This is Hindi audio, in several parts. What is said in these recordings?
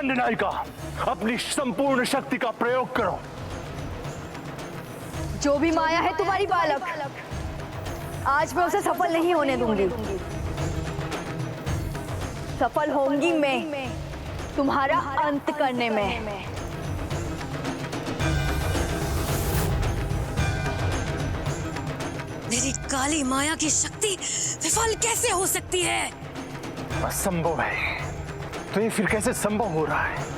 दंडनायिका, अपनी संपूर्ण शक्ति का प्रयोग करो। जो भी माया है तुम्हारी बालक, आज मैं उसे सफल नहीं होने दूंगी। सफल होंगी मैं तुम्हारा अंत करने में। मेरी काली माया की शक्ति विफल कैसे हो सकती है? असंभव है। तो ये फिर कैसे संभव हो रहा है?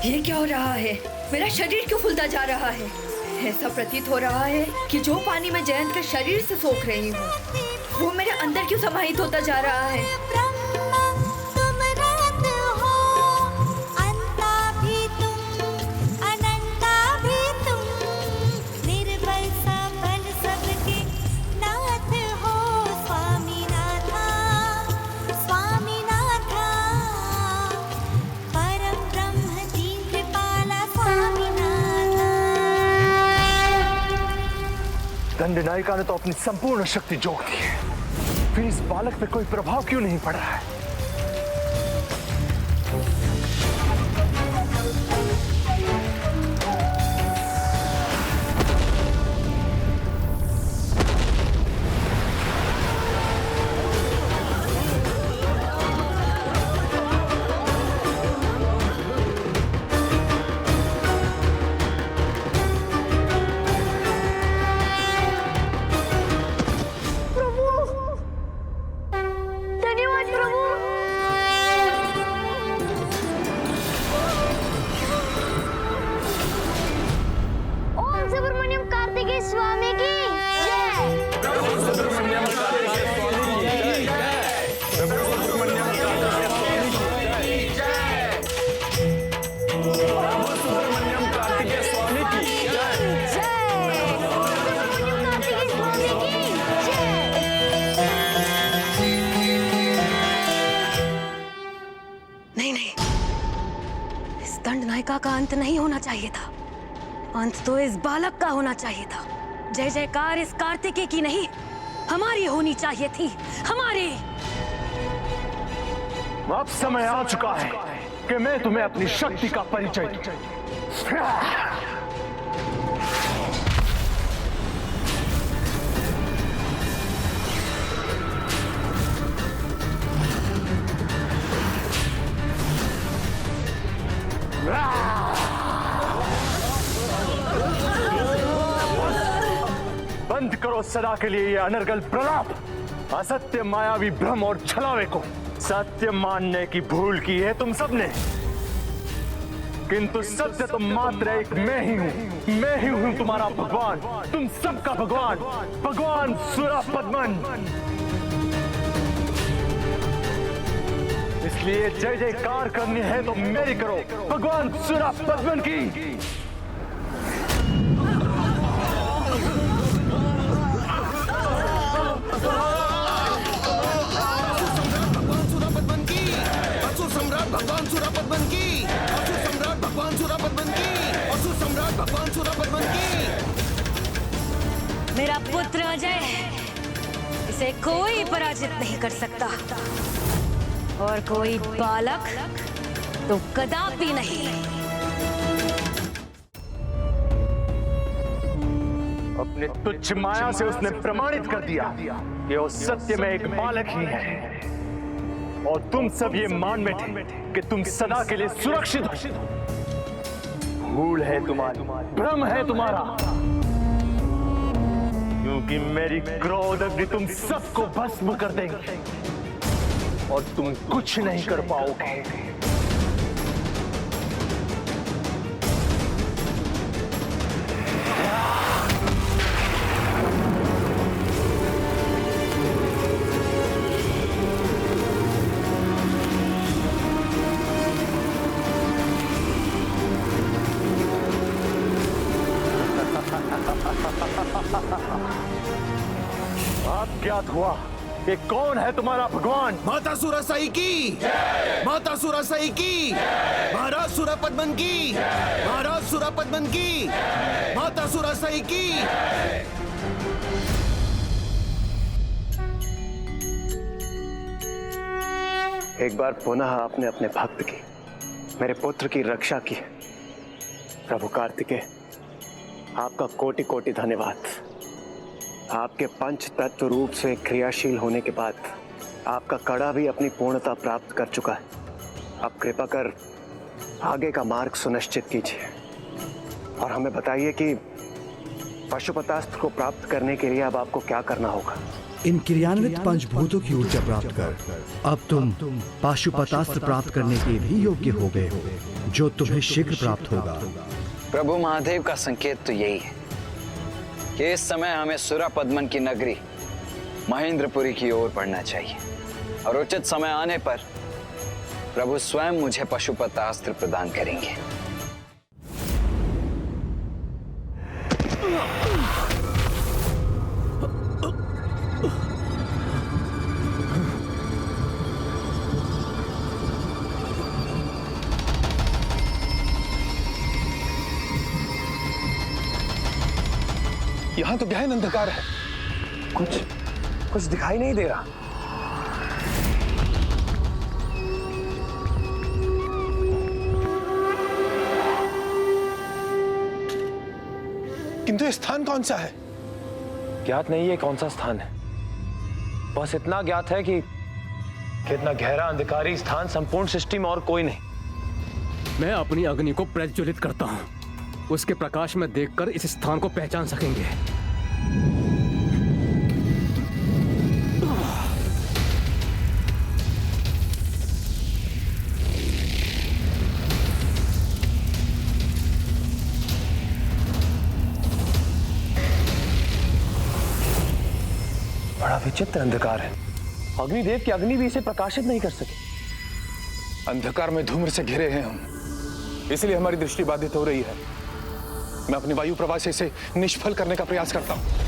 ये क्या हो रहा है? मेरा शरीर क्यों फूलता जा रहा है? ऐसा प्रतीत हो रहा है कि जो पानी मैं जयंत के शरीर से सोख रही हूँ वो मेरे अंदर क्यों समाहित होता जा रहा है। दंडनायिका ने तो अपनी संपूर्ण शक्ति झोंक दी है, फिर इस बालक पे कोई प्रभाव क्यों नहीं पड़ रहा है? दंडनायिका का अंत नहीं होना चाहिए था, अंत तो इस बालक का होना चाहिए था। जय जयकार इस कार्तिकेय की नहीं, हमारी होनी चाहिए थी, हमारी। अब समय आ चुका है कि मैं तुम्हें अपनी शक्ति का परिचय दूं। बंद करो सदा के लिए ये अनर्गल प्रलाप, असत्य मायावी भ्रम और छलावे को। सत्य मानने की भूल की है तुम सबने, किंतु सत्य तो मात्र एक मैं ही हूं। मैं ही हूं तुम्हारा भगवान, तुम सबका भगवान, भगवान सुरपद्मन। इसलिए जय जयकार करनी है तो मेरी करो, भगवान सुरपद्मन की। भगवान सुरपद्मन की, असुर सम्राट भगवान सुरपद्मन की, असुर सम्राट भगवान सुरपद्मन की। मेरा पुत्र अजय, इसे कोई पराजित नहीं कर सकता, और कोई बालक तो कदापि नहीं। अपने तुच्छ माया से उसने प्रमाणित कर दिया कि वो सत्य में एक बालक ही है, और तुम सब ये मान बैठे कि तुम सदा के लिए सुरक्षित हो। भूल है तुम्हारी, भ्रम है तुम्हारा, क्योंकि मेरी क्रोध अग्नि तुम सबको भस्म कर देंगे और तुम कुछ नहीं कर पाओगे। अब ज्ञात हुआ कि कौन है तुम्हारा भगवान। माता सुरासाई की, माता सुरासाई की, महाराज सुरापद्मन की, महाराज सुरापद्मन की, माता सुरासाई की। एक बार पुनः आपने अपने भक्त की, मेरे पुत्र की रक्षा की। प्रभु कार्तिकेय, आपका कोटि कोटि धन्यवाद। आपके पंच तत्व रूप से क्रियाशील होने के बाद आपका कड़ा भी अपनी पूर्णता प्राप्त कर चुका है। अब कृपा कर आगे का मार्ग सुनिश्चित कीजिए और हमें बताइए कि पशुपतास्त्र को प्राप्त करने के लिए अब आपको क्या करना होगा। इन क्रियान्वित पंचभूतों की ऊर्जा प्राप्त कर अब तुम पाशुपतास्त्र प्राप्त करने के भी योग्य हो गए हो, जो तुम्हें शीघ्र प्राप्त होगा। प्रभु महादेव का संकेत तो यही है कि इस समय हमें सुरापद्मन की नगरी महेंद्रपुरी की ओर बढ़ना चाहिए और उचित समय आने पर प्रभु स्वयं मुझे पशुपतास्त्र प्रदान करेंगे। यहाँ तो गहन अंधकार है, कुछ दिखाई नहीं दे रहा। किंतु ये स्थान कौन सा है? ज्ञात नहीं है कौन सा स्थान है। बस इतना ज्ञात है कि कितना गहरा अंधकारी स्थान संपूर्ण सृष्टि में और कोई नहीं। मैं अपनी अग्नि को प्रज्वलित करता हूं, उसके प्रकाश में देखकर इस स्थान को पहचान सकेंगे। बड़ा विचित्र अंधकार है। अग्निदेव की अग्नि भी इसे प्रकाशित नहीं कर सके। अंधकार में धूम्र से घिरे हैं हम, इसलिए हमारी दृष्टि बाधित हो रही है। मैं अपनी वायु प्रवाह से इसे निष्फल करने का प्रयास करता हूं।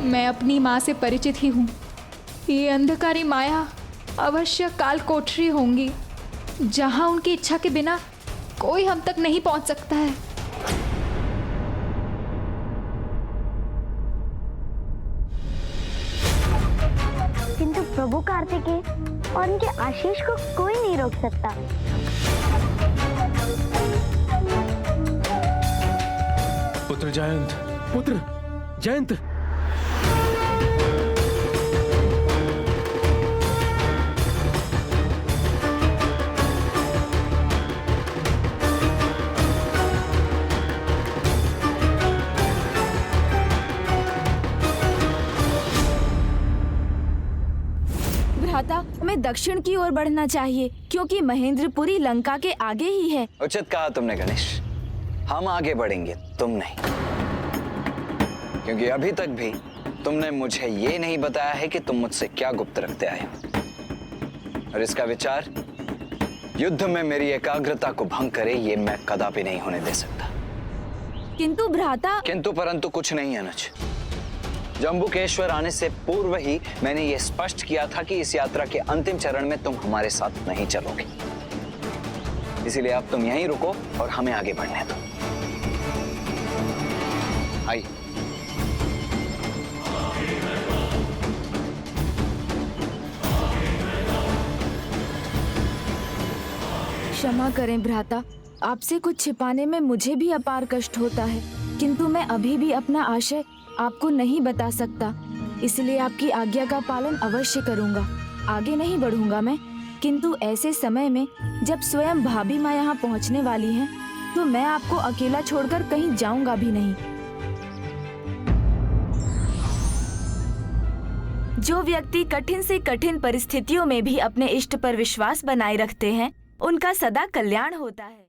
मैं अपनी माँ से परिचित ही हूँ। ये अंधकारी माया अवश्य काल कोठरी होंगी, जहाँ उनकी इच्छा के बिना कोई हम तक नहीं पहुँच सकता है। किंतु प्रभु कार्तिकेय और उनके आशीष को कोई नहीं रोक सकता। पुत्र जयंत, पुत्र जयंत, हमें दक्षिण की ओर बढ़ना चाहिए, क्योंकि महेंद्रपुरी लंका के आगे ही है। उचित कहा तुमने गणेश, हम आगे बढ़ेंगे, तुम नहीं, क्योंकि अभी तक भी तुमने मुझे ये नहीं बताया है कि तुम मुझसे क्या गुप्त रखते आए हो, और इसका विचार युद्ध में मेरी एकाग्रता को भंग करे, ये मैं कदापि नहीं होने दे सकता। किंतु भ्राता, किंतु परंतु कुछ नहीं अनुज। जम्बुकेश्वर आने से पूर्व ही मैंने ये स्पष्ट किया था कि इस यात्रा के अंतिम चरण में तुम हमारे साथ नहीं चलोगे, इसीलिए अब तुम यहीं रुको और हमें आगे बढ़ने दो। आइए। क्षमा करें भ्राता, आपसे कुछ छिपाने में मुझे भी अपार कष्ट होता है, किंतु मैं अभी भी अपना आशय आपको नहीं बता सकता, इसलिए आपकी आज्ञा का पालन अवश्य करूंगा। आगे नहीं बढ़ूंगा मैं, किंतु ऐसे समय में जब स्वयं भाभी माँ यहाँ पहुँचने वाली हैं, तो मैं आपको अकेला छोड़कर कहीं जाऊंगा भी नहीं। जो व्यक्ति कठिन से कठिन परिस्थितियों में भी अपने इष्ट पर विश्वास बनाए रखते हैं, उनका सदा कल्याण होता है।